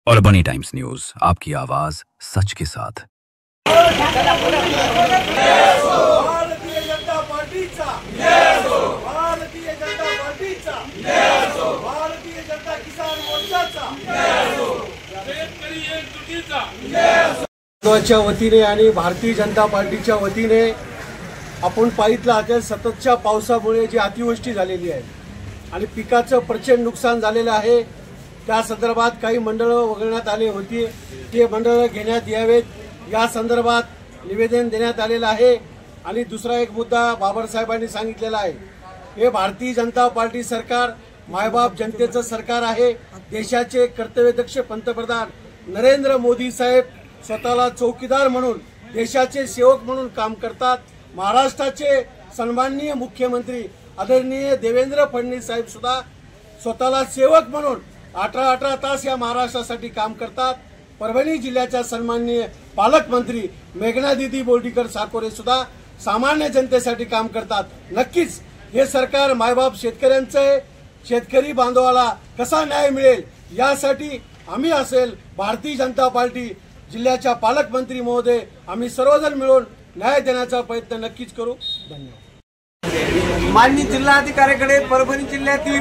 और बनी times news, आपकी आवाज सच के साथ। भारतीय जनता पार्टीचा भारतीय जनता पार्टीचा भारतीय जनता किसान मोर्चाचा शेतकरी एकजुटीचा वतीने आणि भारतीय जनता पार्टीच्या वतीने आपण पाहितलं असेल, सततच्या पावसामुळे जी अतिवृष्टी झालेली आहे आणि पिकाचं प्रचंड नुकसान झालेलं आहे। त्या संदर्भात काही मंडळं वगळण्यात आली होती, ते मंडळं घेण्यात यावेत या संदर्भात निवेदन देण्यात आलेलं आहे। आणि दुसरा एक मुद्दा बाबासाहेबांनी सांगितलेला आहे, हे भारतीय जनता पार्टी सरकार मायबाप जनतेचं सरकार आहे। देशाचे कर्तव्यदक्ष पंतप्रधान नरेंद्र मोदी साहेब स्वतःला चौकीदार म्हणून, देशाचे सेवक म्हणून काम करतात। महाराष्ट्राचे सन्माननीय मुख्यमंत्री आदरणीय देवेंद्र फडणवीस साहेब सुद्धा स्वतःला सेवक म्हणून 18 तास या महाराष्ट्रासाठी काम करतात। परभणी जिल्ह्याच्या सन्माननीय पालकमंत्री मेघना दीदी बोर्डीकर साकोरे सुद्धा सामान्य जनतेसाठी काम करतात। नक्कीच हे सरकार मायबाप शेतकऱ्यांचं आहे। शेतकरी बांधवाला कसा न्याय मिळेल यासाठी आम्ही असेल भारतीय जनता पार्टी जिल्ह्याच्या पालकमंत्री महोदय, आम्ही सर्वजण मिळून न्याय देण्याचा प्रयत्न नक्कीच करू। धन्यवाद। माननीय जिल्हाधिकाऱ्यांकडे परभणी जिल्ह्यातील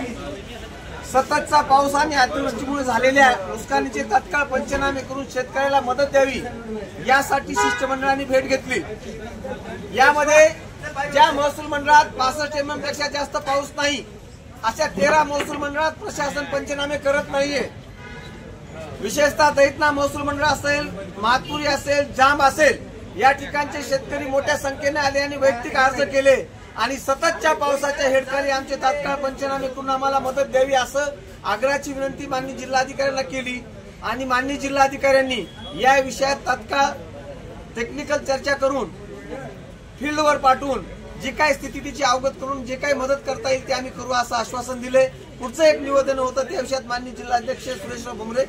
सततचा पाऊस आणि अतिवृष्टीमुळे झालेल्या नुकसानीचे तात्काळ पंचनामे करून शेतकऱ्याला मदत द्यावी यासाठी शिष्टमंडळाने भेट घेतली। यामध्ये ज्या महसूल मंडळात 65 mm पेक्षा जास्त पाऊस नाही अशा 13 महसूल मंडळात प्रशासन पंचनामे करत नाहीये। विशेषतः दैतना महसूल मंडळ असेल, मातपुरी असेल, जांब असेल, या ठिकाणचे शेतकरी मोठ्या संख्येने आले आणि वैयक्तिक अर्ज केले आणि सततच्या पावसाच्या हेडखाली आमचे तात्काळ पंचनामे करून आम्हाला मदत द्यावी असं आग्रहाची विनंती माननीय जिल्हाधिकाऱ्यांना केली। आणि माननीय जिल्हाधिकाऱ्यांनी या विषयात तात्काळ टेक्निकल चर्चा करून फील्डवर पाठवून जी काय स्थिती तिची अवगत करून जे काही मदत करता येईल ते आम्ही करू असं आश्वासन दिले। पुढचं एक निवेदन होतं त्या विषयात माननीय जिल्हाध्यक्ष सुरेशराव भुमरे